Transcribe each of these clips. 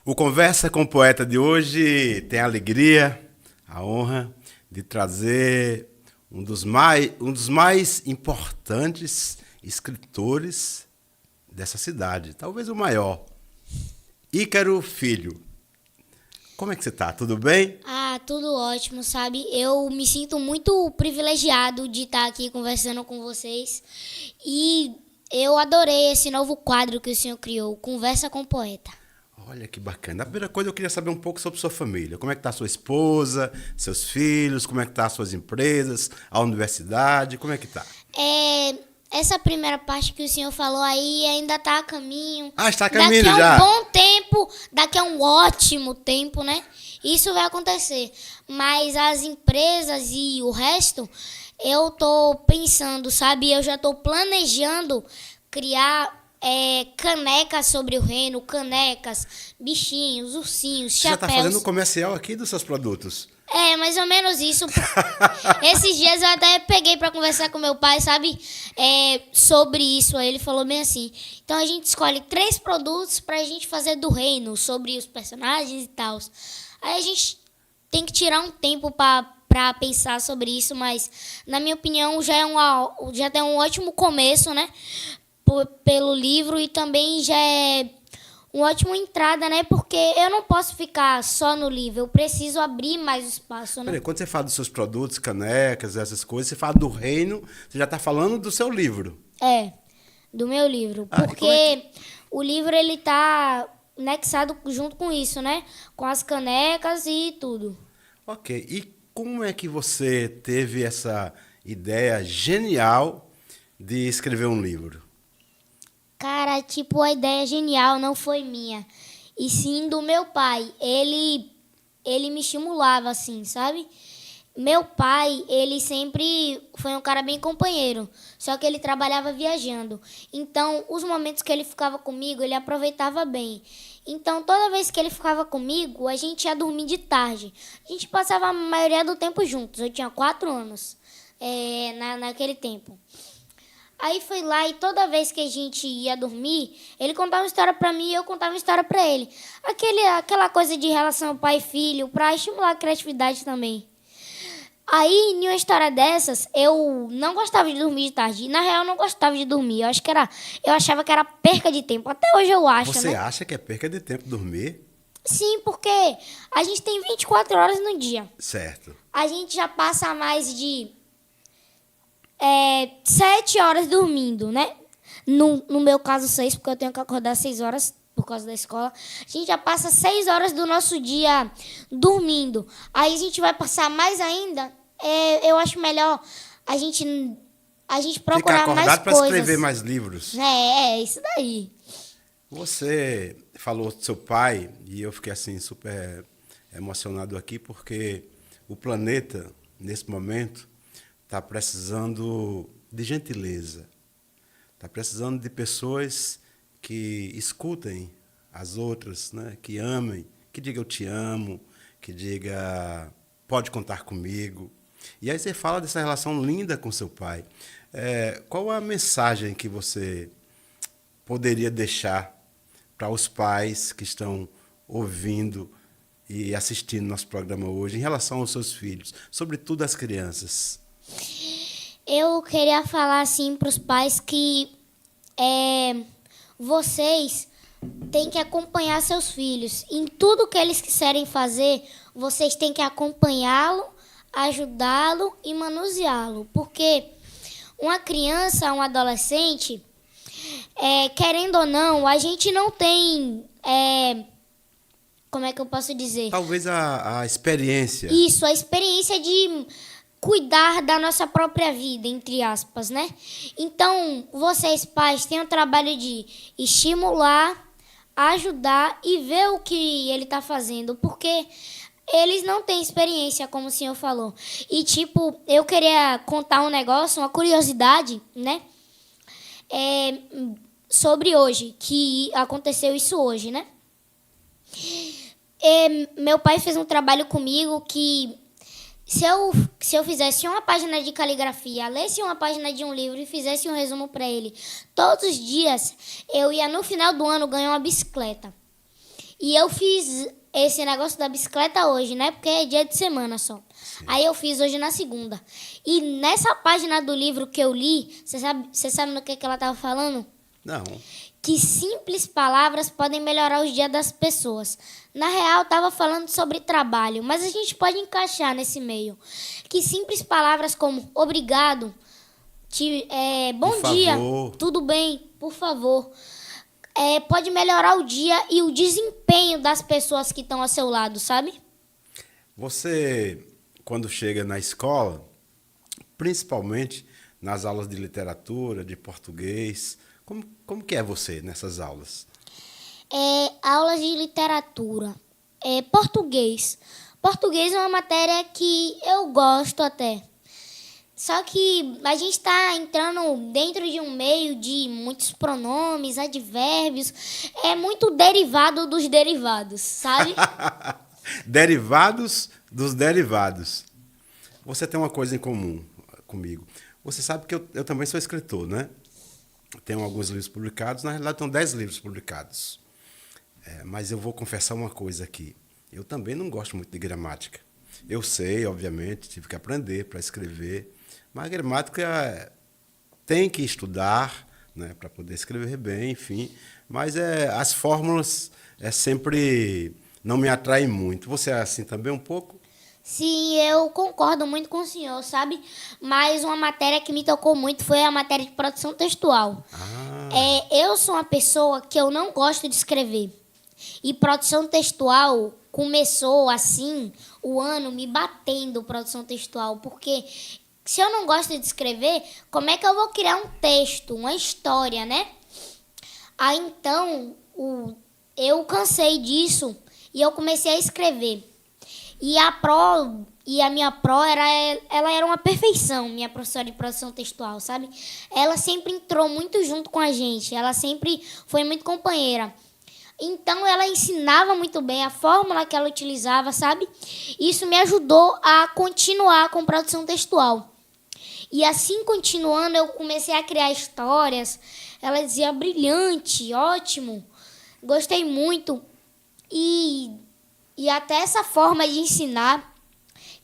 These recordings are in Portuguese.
O Conversa com o Poeta de hoje tem a alegria, a honra de trazer um dos mais importantes escritores dessa cidade, talvez o maior, Ícaro Filho. Como é que você está? Tudo bem? Tudo ótimo, sabe? Eu me sinto muito privilegiado de estar aqui conversando com vocês e eu adorei esse novo quadro que o senhor criou, Conversa com o Poeta. Olha que bacana. A primeira coisa eu queria saber um pouco sobre sua família. Como é que está sua esposa, seus filhos, como é que tá as suas empresas, a universidade, como é que tá? Essa primeira parte que o senhor falou aí ainda está a caminho. Está a caminho daqui a já? um bom tempo, daqui a um ótimo tempo, né? Isso vai acontecer. Mas as empresas e o resto, eu tô pensando, sabe? Eu já tô planejando criar canecas sobre o reino, canecas, bichinhos, ursinhos, Você já está chapéus. fazendo um comercial aqui dos seus produtos. Mais ou menos isso. Esses dias eu até peguei pra conversar com meu pai, sabe? Sobre isso. Aí ele falou bem assim. Então a gente escolhe 3 produtos pra gente fazer do reino, sobre os personagens e tal. Aí a gente tem que tirar um tempo pra pensar sobre isso, mas na minha opinião já tem um ótimo começo, né? Pelo livro e também já é uma ótima entrada, né? Porque eu não posso ficar só no livro, eu preciso abrir mais espaço, né? Peraí, quando você fala dos seus produtos, canecas, essas coisas, você fala do reino, você já está falando do seu livro. Do meu livro. E como Porque o livro, ele tá anexado junto com isso, né? Com as canecas e tudo. Ok, e como é que você teve essa ideia genial de escrever um livro? Cara, tipo, a ideia genial não foi minha, e sim do meu pai. Ele me estimulava, assim, sabe? Meu pai, ele sempre foi um cara bem companheiro, só que ele trabalhava viajando. Então, os momentos que ele ficava comigo, ele aproveitava bem. Então, toda vez que ele ficava comigo, a gente ia dormir de tarde. A gente passava a maioria do tempo juntos. Eu tinha 4 anos naquele tempo. Aí foi lá e toda vez que a gente ia dormir, ele contava uma história pra mim e eu contava uma história pra ele. Aquela coisa de relação pai e filho, pra estimular a criatividade também. Aí, em uma história dessas, eu não gostava de dormir de tarde. Na real, eu não gostava de dormir. Eu achava que era perca de tempo. Até hoje eu acho, Você né? acha que é perca de tempo dormir? Sim, porque a gente tem 24 horas no dia. Certo. A gente já passa mais de 7 horas dormindo, né? No meu caso, 6, porque eu tenho que acordar 6 horas por causa da escola. A gente já passa 6 horas do nosso dia dormindo. Aí a gente vai passar mais ainda. Eu acho melhor a gente Ficar procurar mais acordado para coisas. escrever mais livros. Isso daí. Você falou do seu pai e eu fiquei assim super emocionado aqui porque o planeta, nesse momento, está precisando de gentileza. Está precisando de pessoas que escutem as outras, né? Que amem, que diga eu te amo, que diga pode contar comigo. E aí você fala dessa relação linda com seu pai. Qual a mensagem que você poderia deixar para os pais que estão ouvindo e assistindo nosso programa hoje em relação aos seus filhos, sobretudo as crianças? Eu queria falar assim para os pais que vocês têm que acompanhar seus filhos. Em tudo que eles quiserem fazer, vocês têm que acompanhá-lo, ajudá-lo e manuseá-lo. Porque uma criança, um adolescente, querendo ou não, a gente não tem... como é que eu posso dizer? Talvez a experiência. Isso, a experiência de cuidar da nossa própria vida, entre aspas, né? Então, vocês, pais, têm o trabalho de estimular, ajudar e ver o que ele está fazendo, porque eles não têm experiência, como o senhor falou. E, tipo, eu queria contar um negócio, uma curiosidade, né? Sobre hoje, que aconteceu isso hoje, né? Meu pai fez um trabalho comigo que se eu fizesse uma página de caligrafia, lesse uma página de um livro e fizesse um resumo para ele todos os dias, eu ia no final do ano ganhar uma bicicleta. E eu fiz esse negócio da bicicleta hoje, né? Porque é dia de semana só. Aí eu fiz hoje na segunda. E nessa página do livro que eu li, você sabe no que ela estava falando? Não. Que simples palavras podem melhorar os dias das pessoas. Na real, estava falando sobre trabalho, mas a gente pode encaixar nesse meio. Que simples palavras como obrigado, bom dia, tudo bem, por favor, pode melhorar o dia e o desempenho das pessoas que estão ao seu lado, sabe? Você, quando chega na escola, principalmente nas aulas de literatura, de português, como que é você nessas aulas? Aulas de literatura, português. Português é uma matéria que eu gosto até. Só que a gente está entrando dentro de um meio de muitos pronomes, advérbios. É muito derivado dos derivados, sabe? Derivados dos derivados. Você tem uma coisa em comum comigo. Você sabe que eu também sou escritor, né? Tenho alguns livros publicados. Na realidade, tenho 10 livros publicados. Mas eu vou confessar uma coisa aqui. Eu também não gosto muito de gramática. Eu sei, obviamente, tive que aprender para escrever. Mas a gramática tem que estudar, né, para poder escrever bem, enfim. Mas as fórmulas sempre não me atraem muito. Você é assim também um pouco? Sim, eu concordo muito com o senhor, sabe? Mas uma matéria que me tocou muito foi a matéria de produção textual. Eu sou uma pessoa que eu não gosto de escrever. E produção textual começou, assim, o ano me batendo produção textual. Porque se eu não gosto de escrever, como é que eu vou criar um texto, uma história, né? Aí, então, eu cansei disso e eu comecei a escrever. E a minha ela era uma perfeição, minha professora de produção textual, sabe? Ela sempre entrou muito junto com a gente, ela sempre foi muito companheira. Então, ela ensinava muito bem a fórmula que ela utilizava, sabe? Isso me ajudou a continuar com produção textual. E assim, continuando, eu comecei a criar histórias. Ela dizia, brilhante, ótimo, gostei muito. E até essa forma de ensinar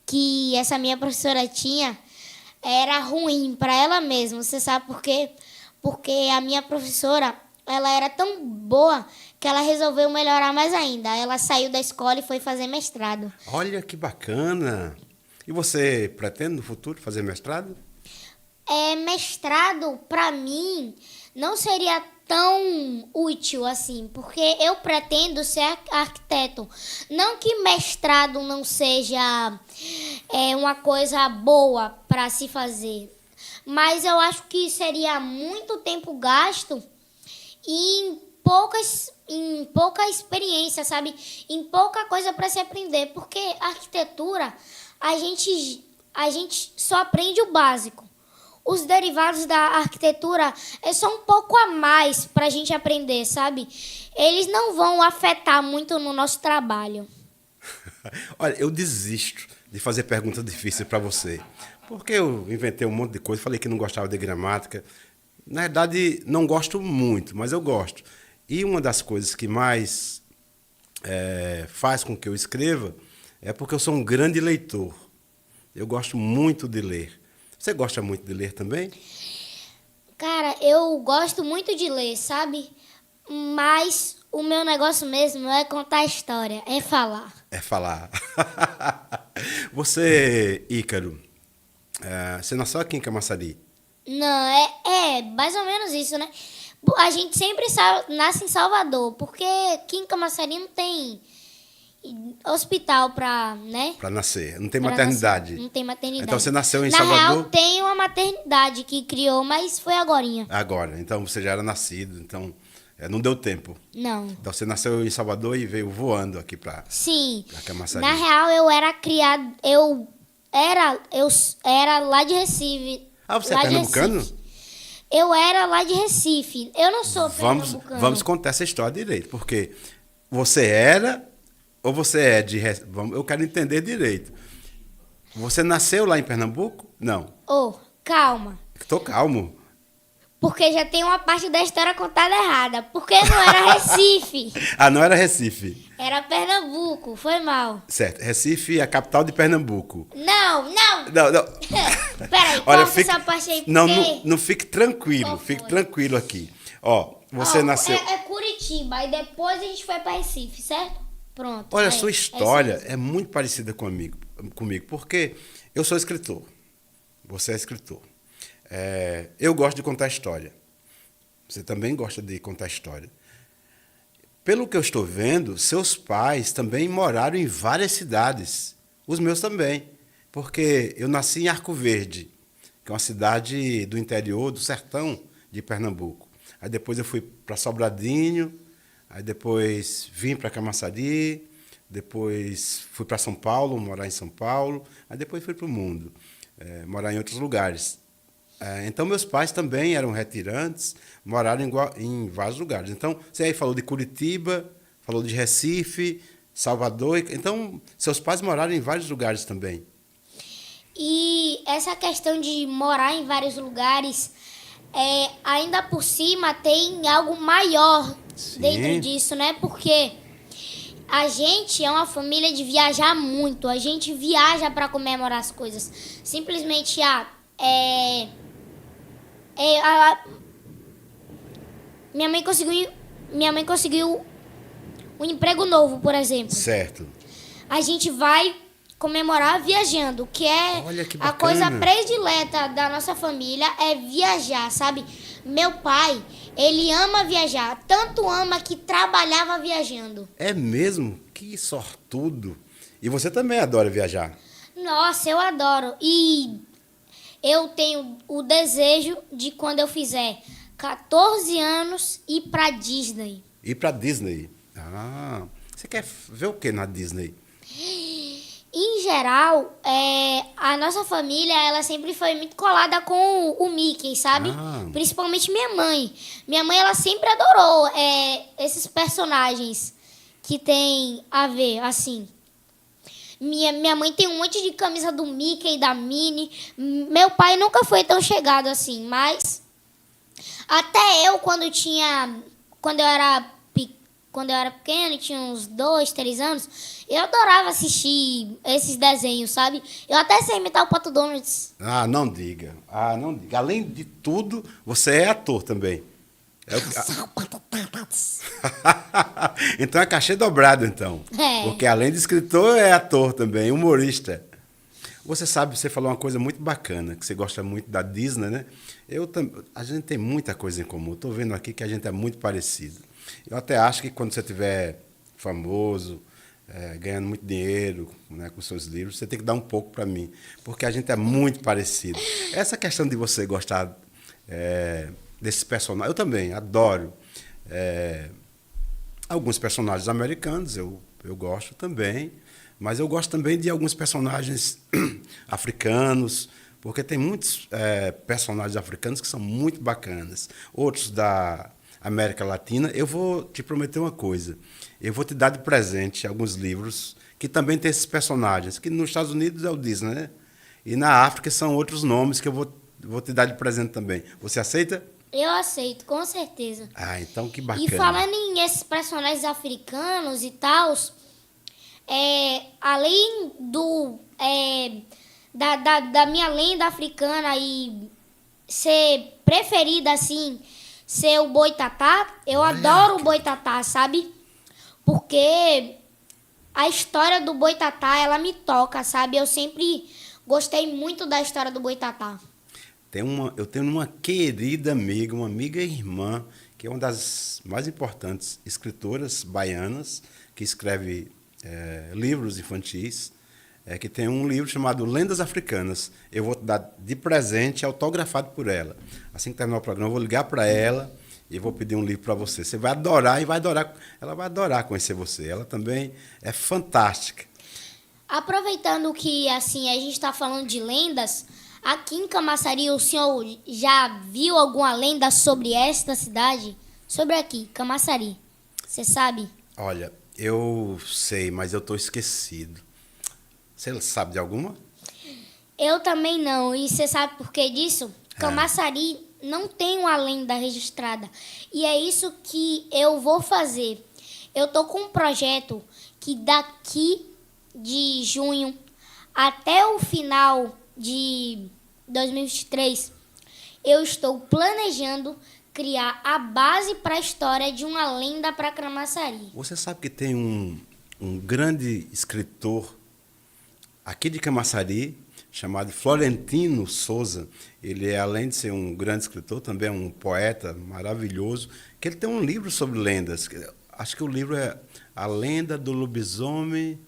que essa minha professora tinha era ruim para ela mesma. Você sabe por quê? Porque a minha professora, ela era tão boa que ela resolveu melhorar mais ainda. Ela saiu da escola e foi fazer mestrado. Olha que bacana! E você pretende no futuro fazer mestrado? Mestrado, para mim, não seria tão útil assim, porque eu pretendo ser arquiteto. Não que mestrado não seja uma coisa boa para se fazer, mas eu acho que seria muito tempo gasto e em pouca experiência, sabe? Em pouca coisa para se aprender, porque arquitetura a gente só aprende o básico. Os derivados da arquitetura é só um pouco a mais para a gente aprender, sabe? Eles não vão afetar muito no nosso trabalho. Olha, eu desisto de fazer perguntas difíceis para você, porque eu inventei um monte de coisa, falei que não gostava de gramática. Na verdade, não gosto muito, mas eu gosto. E uma das coisas que mais faz com que eu escreva é porque eu sou um grande leitor. Eu gosto muito de ler. Você gosta muito de ler também? Cara, eu gosto muito de ler, sabe? Mas o meu negócio mesmo não é contar história, é falar. É falar. Você, Ícaro, você nasceu aqui em Camaçari? Não, é mais ou menos isso, né? A gente sempre nasce em Salvador, porque aqui em Camaçari não tem hospital para, né? Para nascer. Não tem maternidade. Não tem maternidade. Então você nasceu em Salvador? Salvador? Na real, tem uma maternidade que criou, mas foi agorinha. Agora. Então você já era nascido, então não deu tempo. Não. Então você nasceu em Salvador e veio voando aqui para Camaçari. Na real, eu era criado, eu era lá de Recife. Ah, você é pernambucano? Eu era lá de Recife. Eu não sou pernambucano. Vamos contar essa história direito, porque você era ou você é de Recife? Eu quero entender direito. Você nasceu lá em Pernambuco? Não. Calma. Estou calmo. Porque já tem uma parte da história contada errada. Porque não era Recife. Ah, não era Recife. Era Pernambuco. Foi mal. Certo. Recife é a capital de Pernambuco. Não. Não, não. Peraí, Olha, corta essa parte aí. Não, porque... não fique tranquilo. Qual Fique foi? tranquilo aqui. Ó, você nasceu... É Curitiba. Aí depois a gente foi pra Recife, certo? Pronto. Olha, a aí, sua isso história aí. é muito parecida comigo, porque eu sou escritor. Você é escritor. Eu gosto de contar história. Você também gosta de contar história. Pelo que eu estou vendo, seus pais também moraram em várias cidades. Os meus também. Porque eu nasci em Arco Verde, que é uma cidade do interior, do sertão de Pernambuco. Aí depois eu fui para Sobradinho, aí depois vim para Camaçari, depois fui para São Paulo, morar em São Paulo, aí depois fui para o mundo, morar em outros lugares. Então, meus pais também eram retirantes, moraram em vários lugares. Então, você aí falou de Curitiba, falou de Recife, Salvador. Então, seus pais moraram em vários lugares também. E essa questão de morar em vários lugares, ainda por cima tem algo maior Sim. dentro disso, né? Porque a gente é uma família de viajar muito. A gente viaja para comemorar as coisas. Simplesmente, minha mãe conseguiu um emprego novo, por exemplo. Certo. A gente vai comemorar viajando, que é Olha que a bacana. coisa predileta da nossa família, é viajar, sabe? Meu pai, ele ama viajar, tanto ama que trabalhava viajando. É mesmo? Que sortudo. E você também adora viajar. Nossa, eu adoro. E eu tenho o desejo de, quando eu fizer 14 anos, ir pra Disney. Ir para Disney. Ah, você quer ver o que na Disney? Em geral, a nossa família, ela sempre foi muito colada com o Mickey, sabe? Ah. Principalmente minha mãe. Minha mãe, ela sempre adorou esses personagens que tem a ver, assim. Minha mãe tem um monte de camisa do Mickey e da Minnie. Meu pai nunca foi tão chegado assim, mas até eu, quando eu era pequeno, tinha uns 2, 3 anos, eu adorava assistir esses desenhos, sabe? Eu até sei imitar o Pato Donald. Ah, não diga. Ah, não diga. Além de tudo, você é ator também. Então é cachê dobrado, então. Porque além de escritor, é ator também, humorista. Você sabe, você falou uma coisa muito bacana, que você gosta muito da Disney, né? A gente tem muita coisa em comum. Estou vendo aqui que a gente é muito parecido. Eu até acho que quando você estiver famoso, ganhando muito dinheiro, né, com seus livros, você tem que dar um pouco para mim, porque a gente é muito parecido. Essa questão de você gostar desses personagens, eu também adoro. Alguns personagens americanos, eu gosto também, mas eu gosto também de alguns personagens africanos, porque tem muitos personagens africanos que são muito bacanas. Outros da América Latina. Eu vou te prometer uma coisa. Eu vou te dar de presente alguns livros que também tem esses personagens, que nos Estados Unidos é o Disney, né? E na África são outros nomes que eu vou te dar de presente também. Você aceita? Eu aceito, com certeza. Ah, então que bacana. E falando em esses personagens africanos e tal, além da minha lenda africana e ser preferida, assim, ser o Boitatá, eu adoro o Boitatá, sabe? Porque a história do Boitatá, ela me toca, sabe? Eu sempre gostei muito da história do Boitatá. Eu tenho uma querida amiga, uma amiga irmã, que é uma das mais importantes escritoras baianas, que escreve livros infantis, que tem um livro chamado Lendas Africanas. Eu vou te dar de presente, autografado por ela. Assim que terminar o programa, eu vou ligar para ela e vou pedir um livro para você. Você vai adorar ela vai adorar conhecer você. Ela também é fantástica. Aproveitando que assim a gente está falando de lendas, aqui em Camaçari, o senhor já viu alguma lenda sobre esta cidade? Sobre aqui, Camaçari. Você sabe? Olha, eu sei, mas eu estou esquecido. Você sabe de alguma? Eu também não. E você sabe por que disso? Camaçari não tem uma lenda registrada. E é isso que eu vou fazer. Eu tô com um projeto que daqui de junho até o final de 2023, eu estou planejando criar a base para a história de uma lenda para Camaçari. Você sabe que tem um grande escritor aqui de Camaçari, chamado Florentino Souza. Ele é, além de ser um grande escritor, também é um poeta maravilhoso, que ele tem um livro sobre lendas. Acho que o livro é A Lenda do Lobisomem.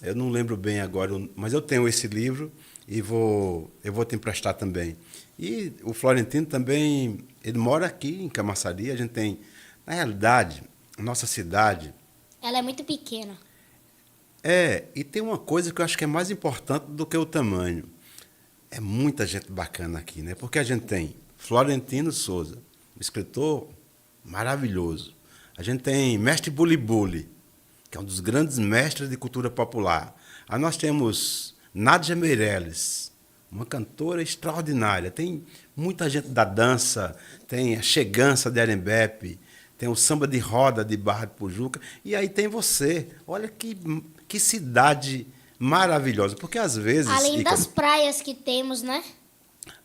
Eu não lembro bem agora, mas eu tenho esse livro e eu vou te emprestar também. E o Florentino também, ele mora aqui em Camaçari. A gente tem, na realidade, a nossa cidade... Ela é muito pequena. E tem uma coisa que eu acho que é mais importante do que o tamanho. É muita gente bacana aqui, né? Porque a gente tem Florentino Souza, um escritor maravilhoso. A gente tem Mestre Bulibuli, que é um dos grandes mestres de cultura popular. Aí nós temos Nádia Meirelles, uma cantora extraordinária. Tem muita gente da dança, tem a Chegança de Arembepe, tem o samba de roda de Barra de Pujuca, e aí tem você. Olha que cidade maravilhosa, porque às vezes... Além das praias que temos, né?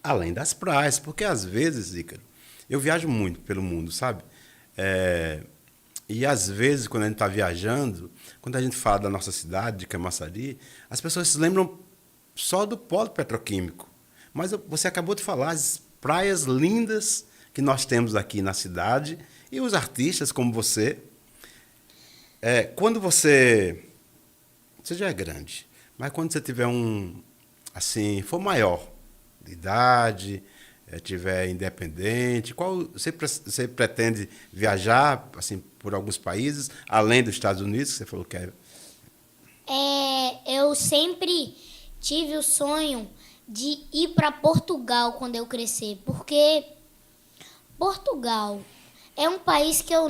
Além das praias, porque às vezes, Ícaro, eu viajo muito pelo mundo, sabe? E às vezes, quando a gente está viajando, quando a gente fala da nossa cidade, de Camaçari, as pessoas se lembram só do polo petroquímico. Mas você acabou de falar as praias lindas que nós temos aqui na cidade e os artistas como você. Quando você já é grande, mas quando você tiver for maior de idade, tiver independente, você pretende viajar assim por alguns países, além dos Estados Unidos, que você falou que é? Eu sempre tive o sonho de ir para Portugal quando eu crescer, porque Portugal é um país que eu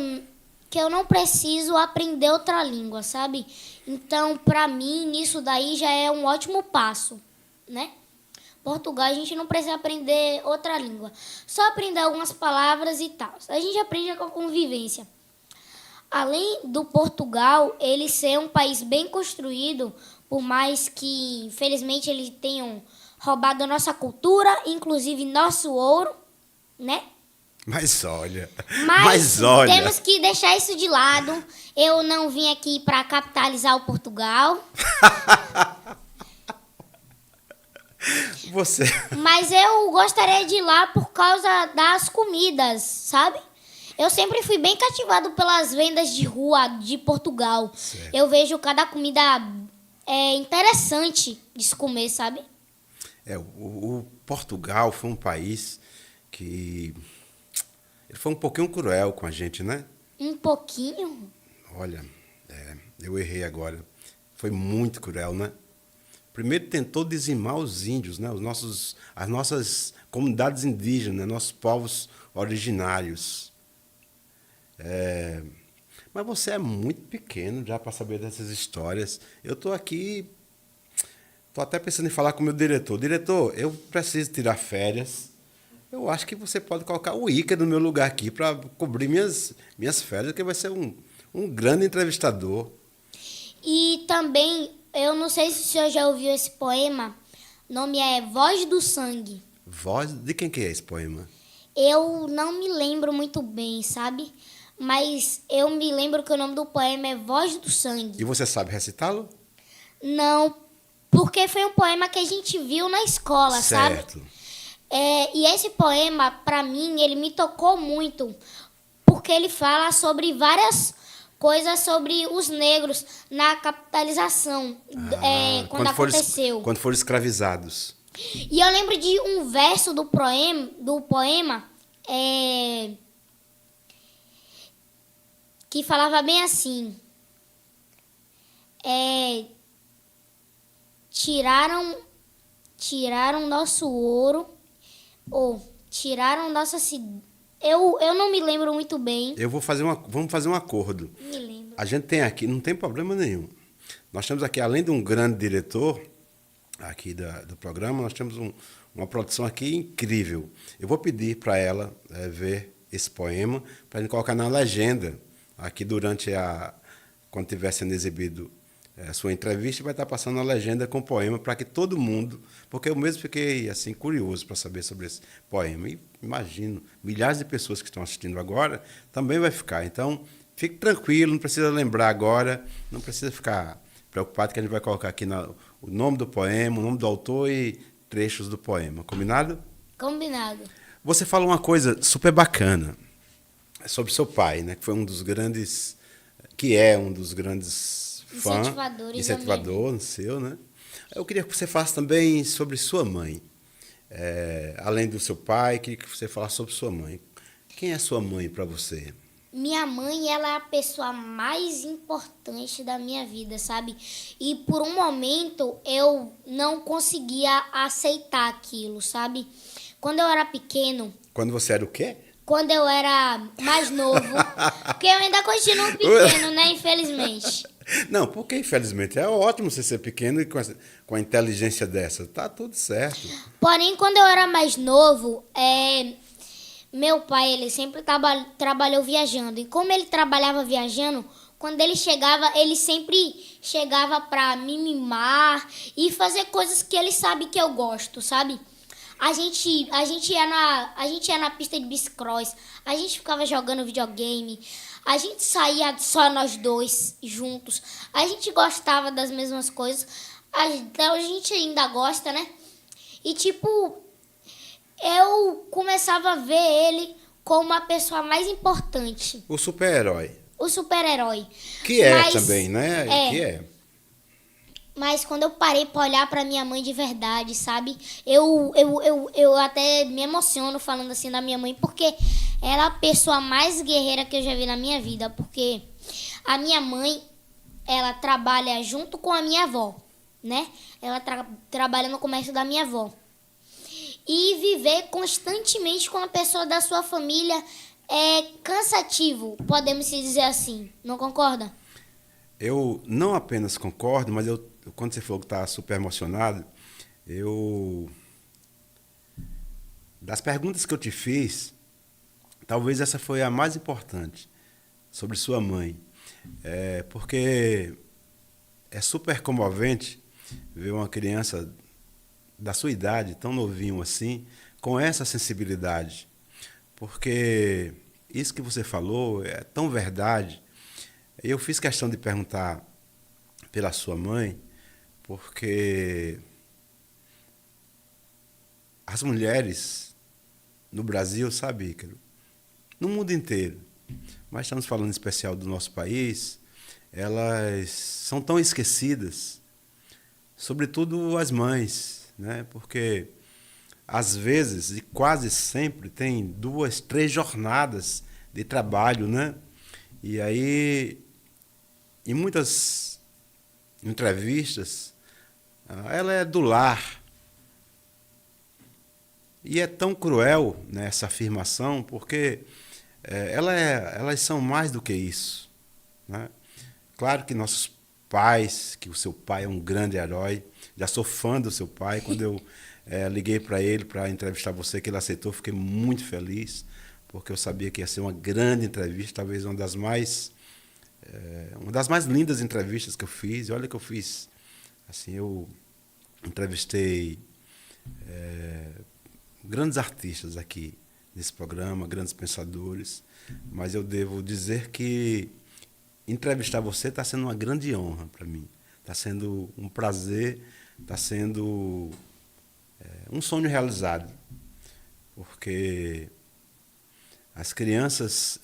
não preciso aprender outra língua, sabe? Então, para mim, isso daí já é um ótimo passo, né? Portugal, a gente não precisa aprender outra língua. Só aprender algumas palavras e tal. A gente aprende com a convivência. Além do Portugal, ele ser um país bem construído, por mais que, infelizmente, eles tenham roubado a nossa cultura, inclusive nosso ouro, né? Mas olha, temos que deixar isso de lado. Eu não vim aqui para capitalizar o Portugal. Mas eu gostaria de ir lá por causa das comidas, sabe? Eu sempre fui bem cativado pelas vendas de rua de Portugal. Certo. Eu vejo cada comida interessante de se comer, sabe? O Portugal foi um país que... Ele foi um pouquinho cruel com a gente, né? Um pouquinho? Olha, eu errei agora. Foi muito cruel, né? Primeiro tentou dizimar os índios, né? As nossas comunidades indígenas, nossos povos originários. Mas você é muito pequeno já para saber dessas histórias. Eu estou aqui, estou até pensando em falar com o meu diretor. Diretor, eu preciso tirar férias. Eu acho que você pode colocar o Ícaro no meu lugar aqui para cobrir minhas férias, que vai ser um grande entrevistador. E também, eu não sei se o senhor já ouviu esse poema, o nome é Voz do Sangue. Voz? De quem que é esse poema? Eu não me lembro muito bem, sabe? Mas eu me lembro que o nome do poema é Voz do Sangue. E você sabe recitá-lo? Não, porque foi um poema que a gente viu na escola, certo. Sabe? E esse poema, para mim, ele me tocou muito, porque ele fala sobre várias coisas sobre os negros na capitalização, quando aconteceu. Quando foram escravizados. E eu lembro de um verso do poema que falava bem assim: tiraram nosso ouro, ou tiraram nossa cidade. Eu não me lembro muito bem. Vamos fazer um acordo. Me lembro. A gente tem aqui, não tem problema nenhum. Nós temos aqui, além de um grande diretor aqui do programa, nós temos uma produção aqui incrível. Eu vou pedir para ela ver esse poema, para a gente colocar na legenda, aqui durante quando estiver sendo exibido a sua entrevista, vai estar passando a legenda com o poema para que todo mundo, porque eu mesmo fiquei assim curioso para saber sobre esse poema. E imagino, milhares de pessoas que estão assistindo agora também vai ficar. Então, fique tranquilo, não precisa lembrar agora, não precisa ficar preocupado que a gente vai colocar aqui o nome do poema, o nome do autor e trechos do poema. Combinado? Combinado. Você falou uma coisa super bacana sobre seu pai, né? Que é um dos grandes fãs, incentivador seu, né? Eu queria que você falasse também sobre sua mãe. Além do seu pai, queria que você falasse sobre sua mãe. Quem é sua mãe para você? Minha mãe, ela é a pessoa mais importante da minha vida, sabe? E por um momento eu não conseguia aceitar aquilo, sabe? Quando eu era pequeno... Quando você era o quê? Quando eu era mais novo. Porque eu ainda continuo pequeno, né? Infelizmente. Não, porque infelizmente é ótimo você ser pequeno e com a inteligência dessa. Tá tudo certo. Porém, quando eu era mais novo, meu pai, ele sempre trabalhou viajando. E como ele trabalhava viajando, quando ele sempre chegava pra me mimar e fazer coisas que ele sabe que eu gosto, sabe? A gente ia na pista de bicicross, a gente ficava jogando videogame, a gente saía só nós dois juntos, a gente gostava das mesmas coisas, a gente ainda gosta, né? E tipo, eu começava a ver ele como a pessoa mais importante. O super-herói. O super-herói. Que também, né? Que é. Mas quando eu parei pra olhar pra minha mãe de verdade, sabe? Eu até me emociono falando assim da minha mãe, porque ela é a pessoa mais guerreira que eu já vi na minha vida. Porque a minha mãe, ela trabalha junto com a minha avó, né? Ela trabalha no comércio da minha avó. E viver constantemente com a pessoa da sua família é cansativo, podemos dizer assim. Não concorda? Eu não apenas concordo, mas quando você falou que está super emocionado, das perguntas que eu te fiz, talvez essa foi a mais importante, sobre sua mãe. Porque é super comovente ver uma criança da sua idade, tão novinho assim, com essa sensibilidade. Porque isso que você falou é tão verdade. Eu fiz questão de perguntar pela sua mãe, porque as mulheres no Brasil, sabe, Ícaro, no mundo inteiro, mas estamos falando em especial do nosso país, elas são tão esquecidas, sobretudo as mães, né? Porque às vezes, e quase sempre, tem 2, 3 jornadas de trabalho, né? E aí, em muitas entrevistas, ela é do lar. E é tão cruel, né, essa afirmação, porque elas são mais do que isso, né? Claro que nossos pais, que o seu pai é um grande herói, já sou fã do seu pai. Quando eu liguei para ele para entrevistar você, que ele aceitou, fiquei muito feliz, porque eu sabia que ia ser uma grande entrevista, talvez uma das mais lindas entrevistas que eu fiz. E olha que eu fiz, assim, eu entrevistei grandes artistas aqui nesse programa, grandes pensadores, mas eu devo dizer que entrevistar você está sendo uma grande honra para mim. Está sendo um prazer, está sendo um sonho realizado, porque as crianças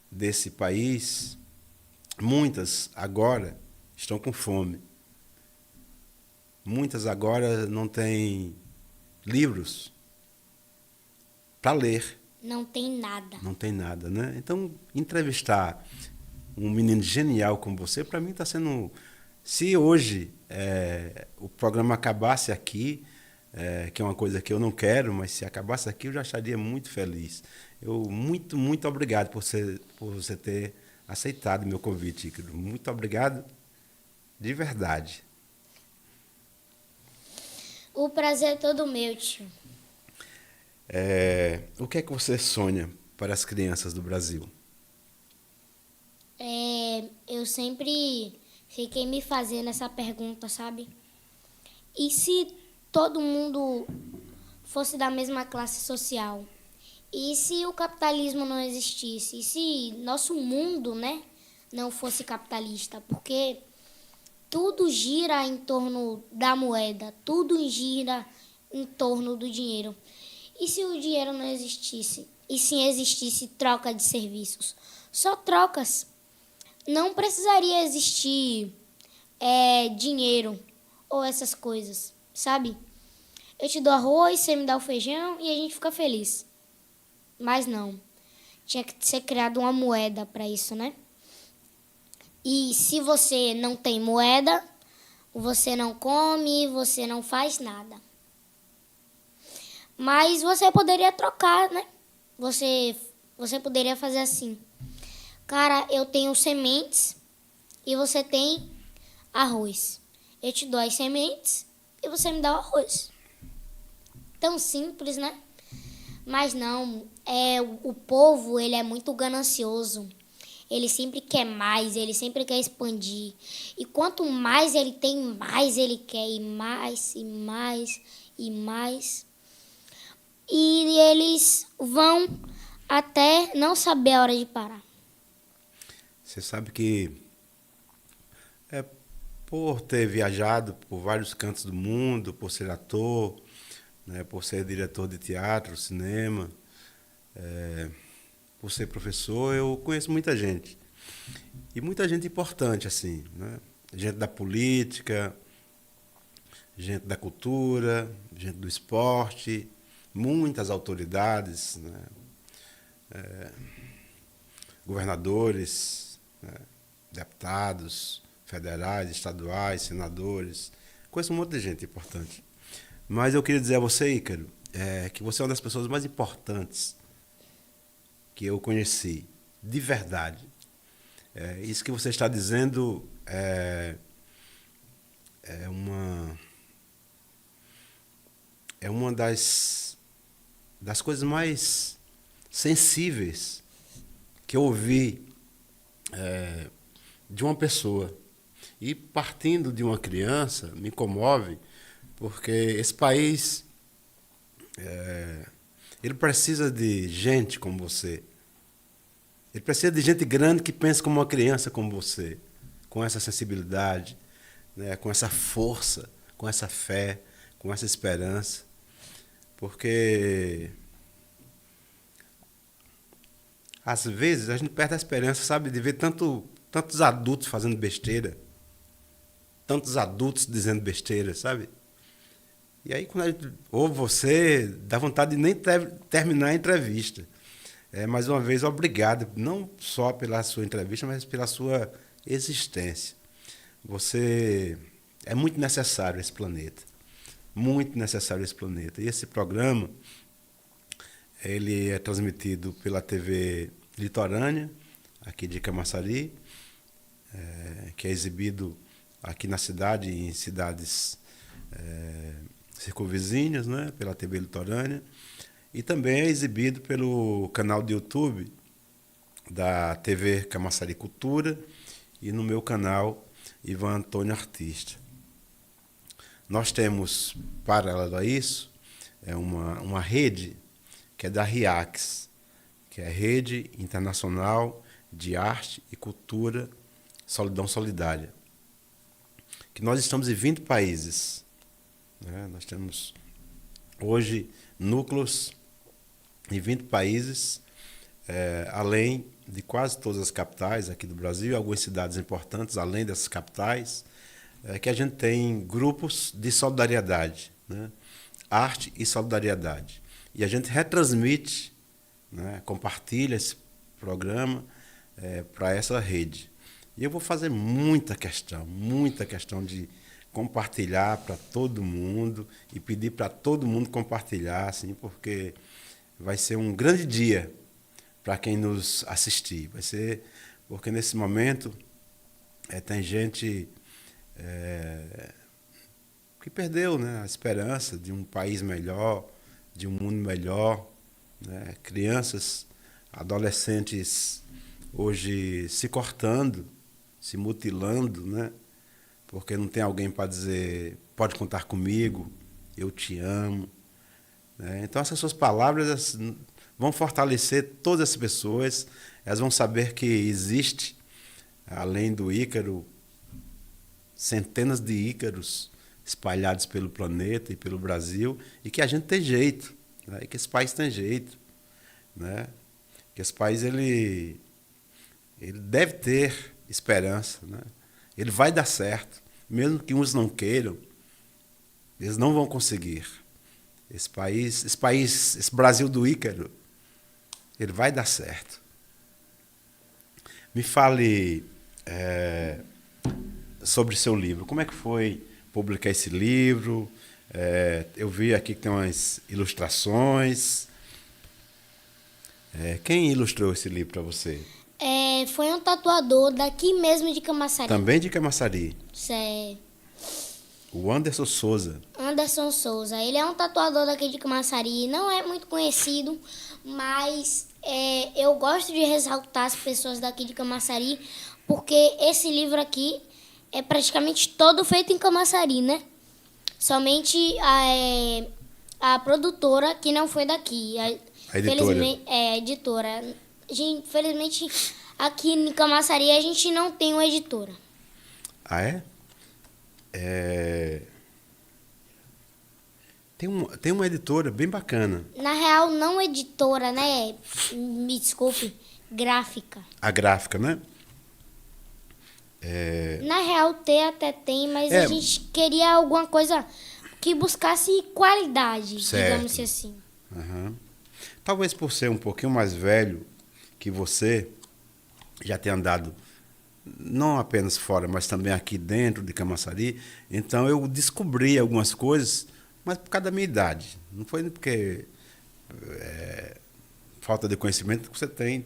desse país, muitas agora estão com fome. Muitas agora não têm livros para ler. Não tem nada. Não tem nada, né? Então, entrevistar um menino genial como você, para mim está sendo... Se hoje o programa acabasse aqui, que é uma coisa que eu não quero, mas se acabasse aqui eu já estaria muito feliz. Muito, muito obrigado por você ter aceitado o meu convite, Ícaro. Muito obrigado, de verdade. O prazer é todo meu, tio. O que é que você sonha para as crianças do Brasil? Eu sempre fiquei me fazendo essa pergunta, sabe? E se todo mundo fosse da mesma classe social? E se o capitalismo não existisse? E se nosso mundo, né, não fosse capitalista? Porque tudo gira em torno da moeda, tudo gira em torno do dinheiro. E se o dinheiro não existisse? E se existisse troca de serviços? Só trocas. Não precisaria existir dinheiro ou essas coisas, sabe? Eu te dou arroz, você me dá o feijão e a gente fica feliz. Mas não. Tinha que ser criada uma moeda para isso, né? E se você não tem moeda, você não come, você não faz nada. Mas você poderia trocar, né? Você poderia fazer assim. Cara, eu tenho sementes e você tem arroz. Eu te dou as sementes e você me dá o arroz. Tão simples, né? Mas não, o povo, ele é muito ganancioso. Ele sempre quer mais, ele sempre quer expandir. E quanto mais ele tem, mais ele quer. E mais, e mais, e mais. E eles vão até não saber a hora de parar. Você sabe que por ter viajado por vários cantos do mundo, por ser ator, né, por ser diretor de teatro, cinema, por ser professor, eu conheço muita gente. E muita gente importante, assim, né? Gente da política, gente da cultura, gente do esporte, muitas autoridades, né? Governadores, né? Deputados federais, estaduais, senadores. Conheço um monte de gente importante. Mas eu queria dizer a você, Ícaro, que você é uma das pessoas mais importantes que eu conheci, de verdade. Isso que você está dizendo é uma das coisas mais sensíveis que eu ouvi de uma pessoa. E partindo de uma criança, me comove, porque esse país ele precisa de gente como você. Ele precisa de gente grande que pense como uma criança como você, com essa sensibilidade, né, com essa força, com essa fé, com essa esperança. Porque às vezes a gente perde a esperança, sabe, de ver tantos adultos fazendo besteira, tantos adultos dizendo besteira, sabe? E aí, quando a gente ouve você, dá vontade de nem terminar a entrevista. Mais uma vez, obrigado, não só pela sua entrevista, mas pela sua existência. Você é muito necessário a esse planeta. Muito necessário a esse planeta. E esse programa, ele é transmitido pela TV Litorânea, aqui de Camaçari, que é exibido aqui na cidade e em cidades circunvizinhas, né, pela TV Litorânea, e também é exibido pelo canal de YouTube da TV Camaçari Cultura e no meu canal Ivan Antônio Artista. Nós temos, paralelo a isso, uma rede que é da RIACS, que é a Rede Internacional de Arte e Cultura Solidão Solidária, que nós estamos em 20 países. Né? Nós temos hoje núcleos em 20 países, além de quase todas as capitais aqui do Brasil, algumas cidades importantes, além dessas capitais, que a gente tem grupos de solidariedade, né? Arte e solidariedade. E a gente retransmite, né? Compartilha esse programa para essa rede. E eu vou fazer muita questão de compartilhar para todo mundo e pedir para todo mundo compartilhar, assim, porque vai ser um grande dia para quem nos assistir. Vai ser porque nesse momento tem gente que perdeu, né, a esperança de um país melhor, de um mundo melhor, né? Crianças, adolescentes hoje se cortando, se mutilando, né? Porque não tem alguém para dizer, pode contar comigo, eu te amo. Né? Então essas suas palavras vão fortalecer todas as pessoas, elas vão saber que existe, além do Ícaro, centenas de Ícaros espalhados pelo planeta e pelo Brasil, e que a gente tem jeito, né? E que esse país tem jeito, né? Que esse país ele deve ter esperança, né? Ele vai dar certo, mesmo que uns não queiram, eles não vão conseguir. Esse país, esse Brasil do Ícaro, ele vai dar certo. Me fale sobre seu livro. Como é que foi publicar esse livro? Eu vi aqui que tem umas ilustrações. Quem ilustrou esse livro para você? Foi um tatuador daqui mesmo de Camaçari. Também de Camaçari. O Anderson Souza. Anderson Souza. Ele é um tatuador daqui de Camaçari. Não é muito conhecido, mas eu gosto de ressaltar as pessoas daqui de Camaçari, porque esse livro aqui é praticamente todo feito em Camaçari, né? Somente a produtora que não foi daqui. A editora. A editora. Infelizmente, aqui em Camaçari a gente não tem uma editora. Ah, é? Tem uma editora bem bacana. Na real, não editora, né? Me desculpe, gráfica. A gráfica, né? Na real, até tem, mas a gente queria alguma coisa que buscasse qualidade, certo. Digamos assim. Uhum. Talvez por ser um pouquinho mais velho que você, já ter andado não apenas fora, mas também aqui dentro de Camaçari, então eu descobri algumas coisas, mas por causa da minha idade. Não foi porque falta de conhecimento que você tem,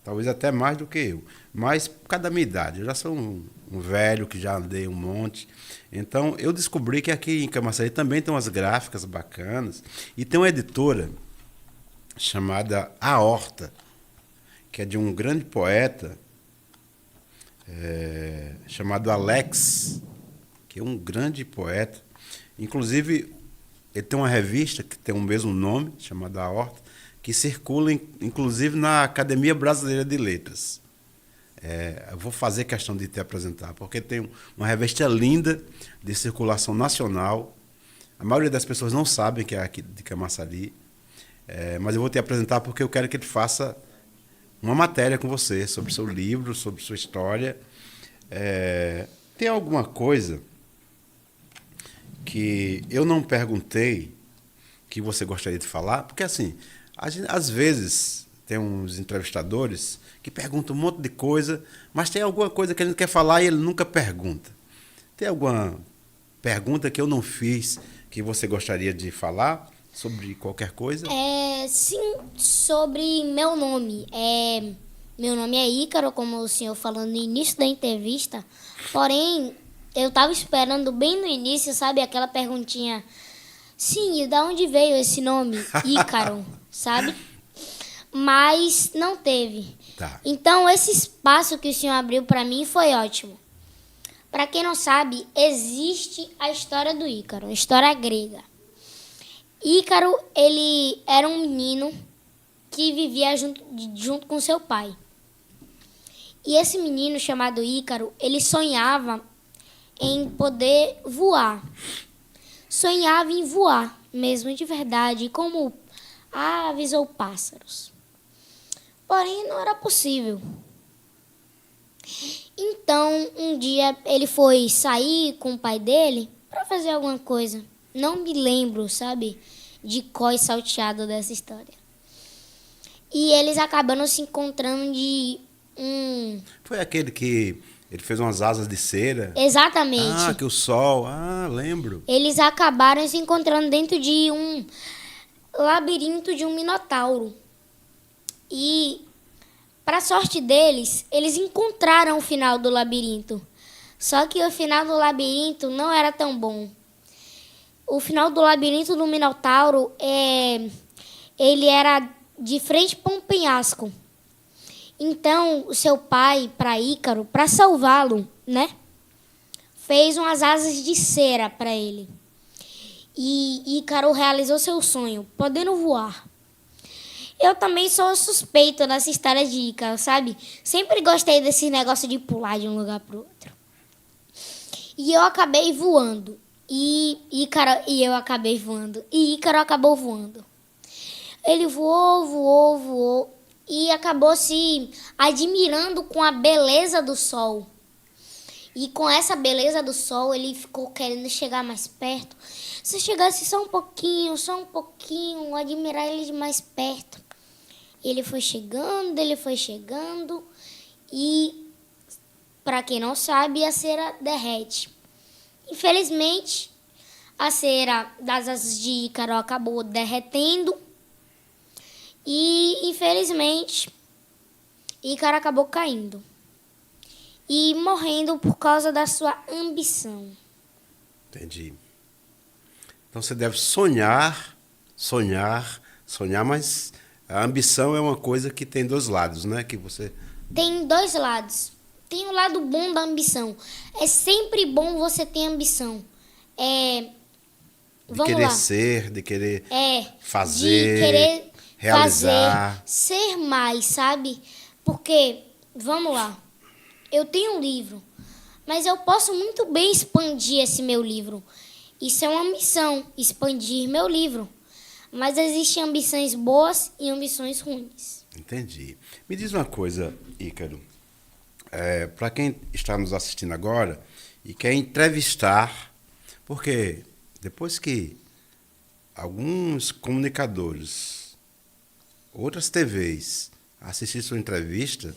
talvez até mais do que eu, mas por causa da minha idade. Eu já sou um velho que já andei um monte. Então eu descobri que aqui em Camaçari também tem umas gráficas bacanas e tem uma editora chamada A Horta, que é de um grande poeta chamado Alex, que é um grande poeta. Inclusive, ele tem uma revista que tem o mesmo nome, chamada A Horta, que circula, inclusive, na Academia Brasileira de Letras. Eu vou fazer questão de te apresentar, porque tem uma revista linda de circulação nacional. A maioria das pessoas não sabem que é aqui de Camaçari, mas eu vou te apresentar porque eu quero que ele faça uma matéria com você sobre seu livro, sobre sua história. Tem alguma coisa que eu não perguntei que você gostaria de falar? Porque, assim, às vezes tem uns entrevistadores que perguntam um monte de coisa, mas tem alguma coisa que ele quer falar e ele nunca pergunta. Tem alguma pergunta que eu não fiz que você gostaria de falar sobre qualquer coisa? Sim, sobre meu nome. Meu nome é Ícaro, como o senhor falou no início da entrevista. Porém, eu estava esperando bem no início, sabe, aquela perguntinha. Sim, e de onde veio esse nome, Ícaro, sabe? Mas não teve. Tá. Então, esse espaço que o senhor abriu para mim foi ótimo. Para quem não sabe, existe a história do Ícaro, a história grega. Ícaro, ele era um menino que vivia junto com seu pai. E esse menino chamado Ícaro, ele sonhava em poder voar. Sonhava em voar, mesmo de verdade, como aves ou pássaros. Porém, não era possível. Então, um dia ele foi sair com o pai dele para fazer alguma coisa. Não me lembro, sabe, de cor e salteado dessa história. E eles acabaram se encontrando de Foi aquele que ele fez umas asas de cera? Exatamente. Ah, que o sol. Ah, lembro. Eles acabaram se encontrando dentro de um labirinto de um minotauro. E, para sorte deles, eles encontraram o final do labirinto. Só que o final do labirinto não era tão bom. o final do labirinto do Minotauro, ele era de frente para um penhasco. Então, o seu pai, para Ícaro, para salvá-lo, né, fez umas asas de cera para ele. E Ícaro realizou seu sonho, podendo voar. Eu também sou suspeito nessa história de Ícaro, sabe? Sempre gostei desse negócio de pular de um lugar para o outro. E eu acabei voando. E eu acabei voando. E Ícaro acabou voando. Ele voou e acabou se admirando com a beleza do sol. E com essa beleza do sol, ele ficou querendo chegar mais perto. Se eu chegasse só um pouquinho, admirar ele de mais perto. Ele foi chegando e, para quem não sabe, a cera derrete. Infelizmente, a cera das asas de Ícaro acabou derretendo e, infelizmente, Ícaro acabou caindo e morrendo por causa da sua ambição. Entendi. Então você deve sonhar, mas a ambição é uma coisa que tem dois lados, né? Que você... Tem dois lados. Tem o lado bom da ambição. É sempre bom você ter ambição. De querer ser, de querer fazer, de querer realizar. Fazer, ser mais, sabe? Porque, vamos lá, eu tenho um livro, mas eu posso muito bem expandir esse meu livro. Isso é uma ambição, expandir meu livro. Mas existem ambições boas e ambições ruins. Entendi. Me diz uma coisa, Ícaro. Para quem está nos assistindo agora e quer entrevistar, porque depois que alguns comunicadores, outras TVs, assistir sua entrevista,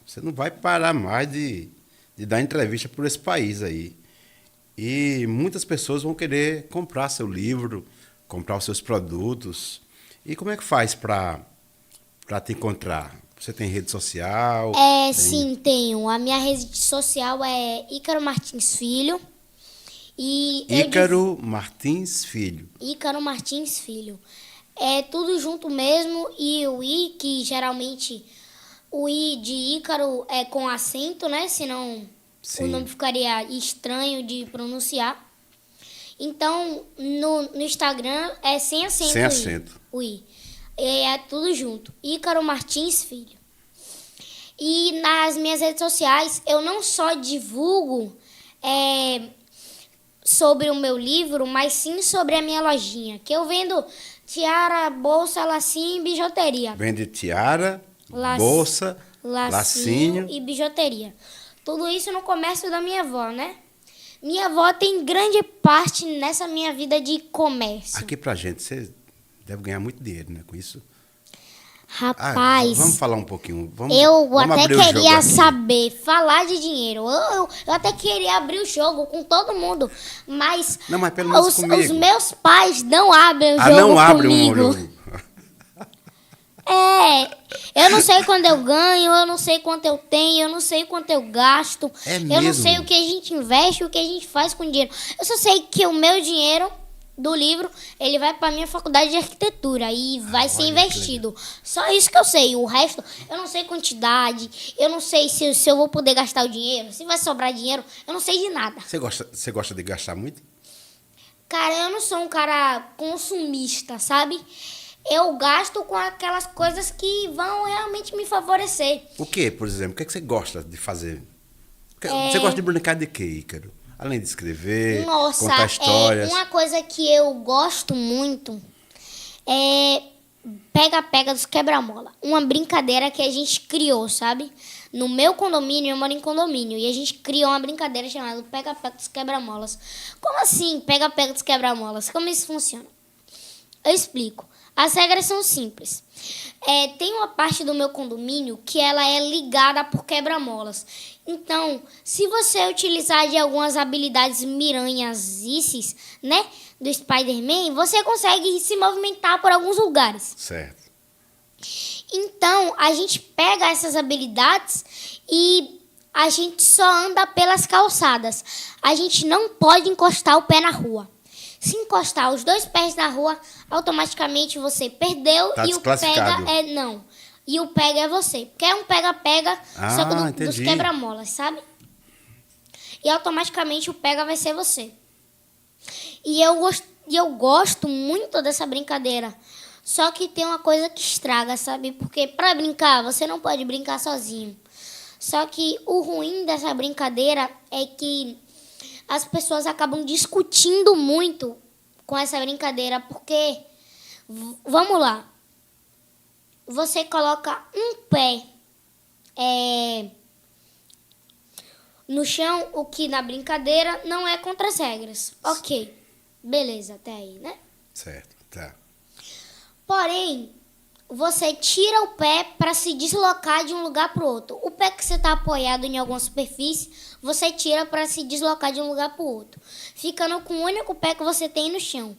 você não vai parar mais de dar entrevista por esse país aí. E muitas pessoas vão querer comprar seu livro, comprar os seus produtos. E como é que faz para te encontrar? Você tem rede social? Sim, tenho. A minha rede social é Ícaro Martins Filho. Ícaro Martins Filho. Ícaro Martins Filho. É tudo junto mesmo. E o I, que geralmente o I de Ícaro é com acento, né? Senão o nome ficaria estranho de pronunciar. Então, no Instagram é sem acento. Sem acento. O I. É tudo junto. Ícaro Martins Filho. E nas minhas redes sociais, eu não só divulgo sobre o meu livro, mas sim sobre a minha lojinha. Que eu vendo tiara, bolsa, lacinho e bijuteria. Vende tiara, bolsa, lacinho e bijuteria. Tudo isso no comércio da minha avó, né? Minha avó tem grande parte nessa minha vida de comércio. Aqui pra gente, você deve ganhar muito dinheiro, né, com isso? Rapaz, vamos falar um pouquinho. Vamos até queria saber falar de dinheiro. Eu até queria abrir o jogo com todo mundo, mas, pelo menos comigo. Os meus pais não abrem o jogo não abrem comigo. Um jogo. Eu não sei quando eu ganho, eu não sei quanto eu tenho, eu não sei quanto eu gasto. Eu não sei o que a gente investe, o que a gente faz com o dinheiro. Eu só sei que o meu dinheiro do livro, ele vai para minha faculdade de arquitetura e vai ser investido. Só isso que eu sei. O resto, eu não sei quantidade, eu não sei se eu vou poder gastar o dinheiro, se vai sobrar dinheiro, eu não sei de nada. Você gosta de gastar muito? Cara, eu não sou um cara consumista, sabe? Eu gasto com aquelas coisas que vão realmente me favorecer. O quê, por exemplo? O que você gosta de fazer? Você gosta de brincar de quê, Ícaro? Além de escrever, contar histórias. Uma coisa que eu gosto muito é pega-pega dos quebra-mola. Uma brincadeira que a gente criou, sabe? No meu condomínio, eu moro em condomínio, e a gente criou uma brincadeira chamada pega-pega dos quebra-molas. Como assim, pega-pega dos quebra-molas? Como isso funciona? Eu explico. As regras são simples. Tem uma parte do meu condomínio que ela é ligada por quebra-molas. Então, se você utilizar de algumas habilidades miranhasices, né, do Spider-Man, você consegue se movimentar por alguns lugares. Certo. Então, a gente pega essas habilidades e a gente só anda pelas calçadas. A gente não pode encostar o pé na rua. Se encostar os 2 pés na rua, automaticamente você perdeu Tá e o pega desclassificado. não. E o pega é você. Porque é um pega-pega, só que dos Entendi. quebra-molas, sabe? E automaticamente o pega vai ser você. E eu gosto muito dessa brincadeira. Só que tem uma coisa que estraga, sabe? Porque pra brincar, você não pode brincar sozinho. Só que o ruim dessa brincadeira é que as pessoas acabam discutindo muito com essa brincadeira. Porque, vamos lá, você coloca um pé no chão, o que na brincadeira não é contra as regras. Ok, beleza, até aí, né? Certo, tá. Porém, você tira o pé para se deslocar de um lugar para o outro. O pé que você está apoiado em alguma superfície, você tira para se deslocar de um lugar para o outro, ficando com o único pé que você tem no chão.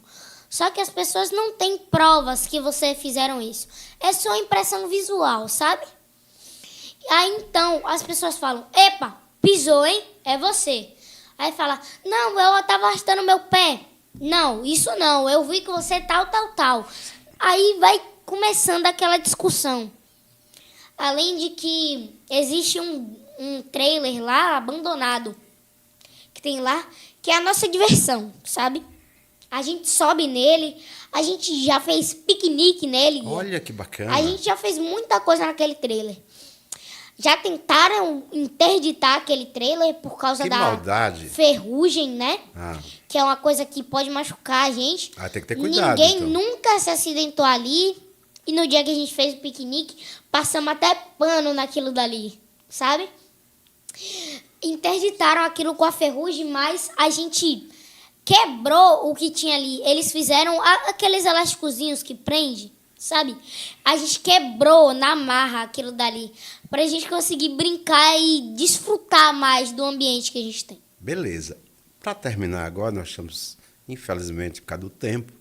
Só que as pessoas não têm provas que você fizeram isso. É só impressão visual, sabe? Aí então as pessoas falam: epa, pisou, hein? É você. Aí fala: não, eu estava arrastando meu pé. Não, isso não. Eu vi que você tal. Aí vai começando aquela discussão. Além de que existe um trailer lá abandonado que tem lá, que é a nossa diversão, sabe? A gente sobe nele, a gente já fez piquenique nele. Olha que bacana. A gente já fez muita coisa naquele trailer. Já tentaram interditar aquele trailer por causa Que da maldade. ferrugem, né? Ah, Que é uma coisa que pode machucar a gente. tem que ter cuidado. Ninguém então. nunca se acidentou ali. E no dia que a gente fez o piquenique, passamos até pano naquilo dali, sabe? Interditaram aquilo com a ferrugem, mas a gente quebrou o que tinha ali. Eles fizeram aqueles elásticozinhos que prende, sabe? A gente quebrou na marra aquilo dali, pra gente conseguir brincar e desfrutar mais do ambiente que a gente tem. Beleza. Para terminar agora, nós estamos, infelizmente, por causa do tempo,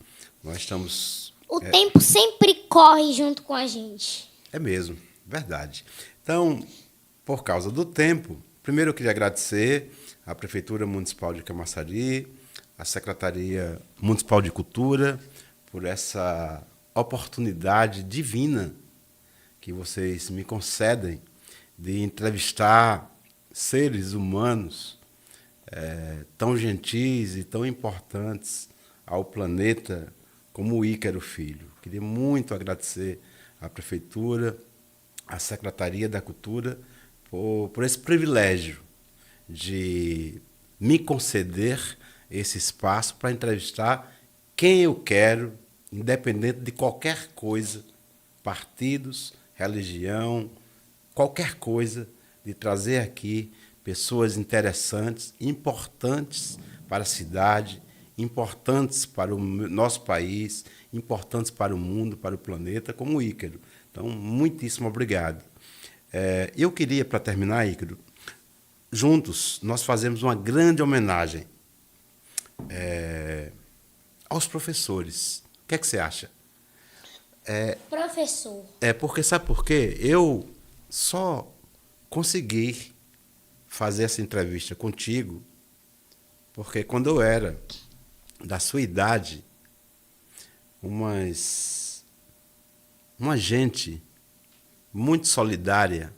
nós estamos... O tempo sempre corre junto com a gente. É mesmo, verdade. Então, por causa do tempo, primeiro eu queria agradecer à Prefeitura Municipal de Camaçari, à Secretaria Municipal de Cultura, por essa oportunidade divina que vocês me concedem de entrevistar seres humanos tão gentis e tão importantes ao planeta como o Ícaro Filho. Queria muito agradecer à Prefeitura, à Secretaria da Cultura, por esse privilégio de me conceder esse espaço para entrevistar quem eu quero, independente de qualquer coisa, partidos, religião, qualquer coisa, de trazer aqui pessoas interessantes, importantes para a cidade, importantes para o nosso país, importantes para o mundo, para o planeta, como o Ícaro. Então, muitíssimo obrigado. Eu queria, para terminar, Ícaro, juntos nós fazemos uma grande homenagem aos professores. O que é que você acha? Professor. Porque, sabe por quê? Eu só consegui fazer essa entrevista contigo porque quando eu era da sua idade, uma gente muito solidária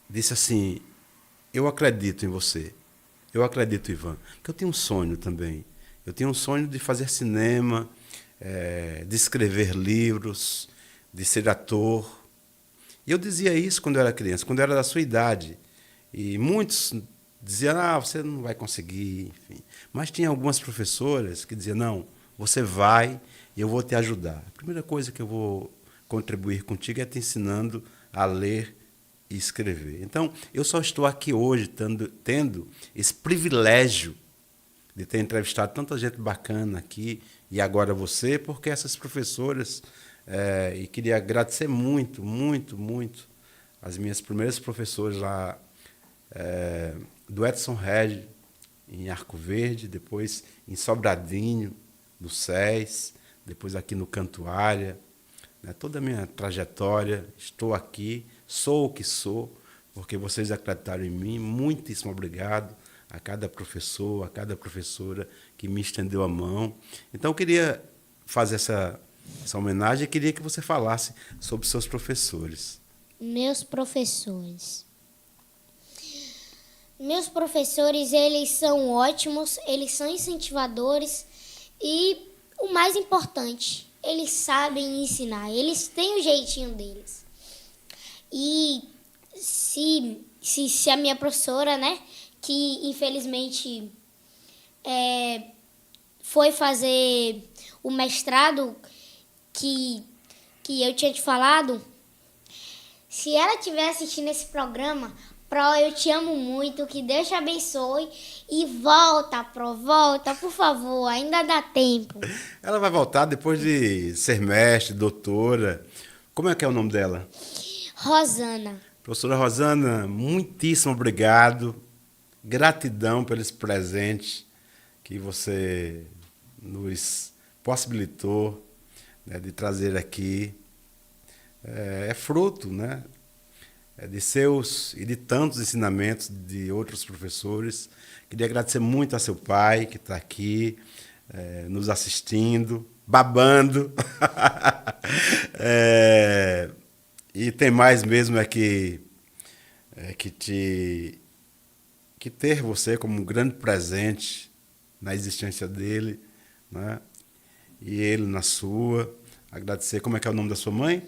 disse assim: eu acredito em você, eu acredito, Ivan, porque eu tenho um sonho também. Eu tenho um sonho de fazer cinema, de escrever livros, de ser ator. E eu dizia isso quando eu era criança, quando eu era da sua idade. E muitos diziam: você não vai conseguir, enfim. Mas tinha algumas professoras que diziam: não, você vai e eu vou te ajudar. A primeira coisa que eu vou contribuir contigo é te ensinando a ler e escrever. Então, eu só estou aqui hoje tendo esse privilégio de ter entrevistado tanta gente bacana aqui, e agora você, porque essas professoras, e queria agradecer muito, muito, muito as minhas primeiras professoras lá, do Edson Regi, em Arco Verde, depois em Sobradinho, no SES, depois aqui no Cantuária, né? Toda a minha trajetória, estou aqui, sou o que sou, porque vocês acreditaram em mim. Muitíssimo obrigado a cada professor, a cada professora que me estendeu a mão. Então, eu queria fazer essa homenagem e queria que você falasse sobre seus professores. Meus professores. Meus professores, eles são ótimos, eles são incentivadores e, o mais importante, eles sabem ensinar, eles têm o jeitinho deles. E se a minha professora, né, que infelizmente foi fazer o mestrado que eu tinha te falado, se ela estiver assistindo esse programa, Pro, eu te amo muito, que Deus te abençoe e volta, Pro, volta, por favor, ainda dá tempo. Ela vai voltar depois de ser mestre, doutora. Como é que é o nome dela? Rosana. Professora Rosana, muitíssimo obrigado. Gratidão pelo esse presente que você nos possibilitou, né, de trazer aqui. É fruto, né, de seus e de tantos ensinamentos de outros professores. Queria agradecer muito a seu pai, que está aqui, nos assistindo, babando. E tem mais mesmo que ter você como um grande presente na existência dele, né? E ele na sua. Agradecer. Como é que é o nome da sua mãe?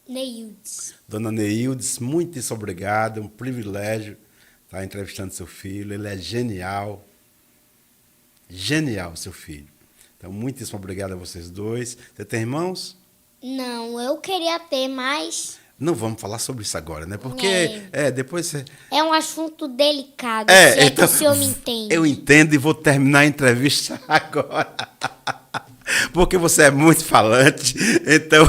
Neildes. Dona Neildes, muitíssimo obrigado. É um privilégio estar entrevistando seu filho. Ele é genial. Genial, seu filho. Então, muitíssimo obrigado a vocês dois. Você tem irmãos? Não, eu queria ter, mas... Não vamos falar sobre isso agora, né? Porque depois você... É um assunto delicado, se é que o senhor me entende. Eu entendo e vou terminar a entrevista agora. Porque você é muito falante. Então,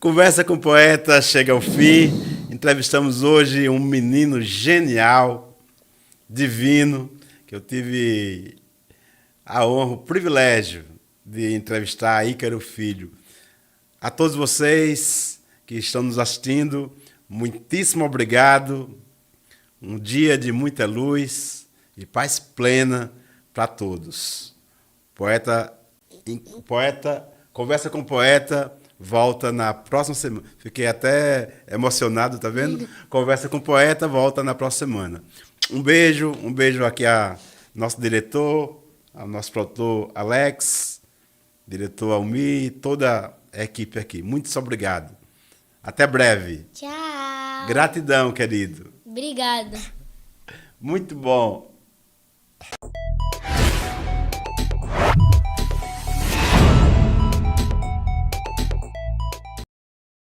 Conversa com o Poeta chega ao fim. Entrevistamos hoje um menino genial, divino, que eu tive a honra, o privilégio de entrevistar, Ícaro Filho. A todos vocês que estão nos assistindo, muitíssimo obrigado. Um dia de muita luz e paz plena para todos. Conversa com o Poeta volta na próxima semana. Fiquei até emocionado, tá vendo? Conversa com o Poeta volta na próxima semana. Um beijo aqui a nosso diretor, ao nosso produtor Alex, diretor Almi, toda a equipe aqui. Muito obrigado. Até breve. Tchau. Gratidão, querido. Obrigada. Muito bom.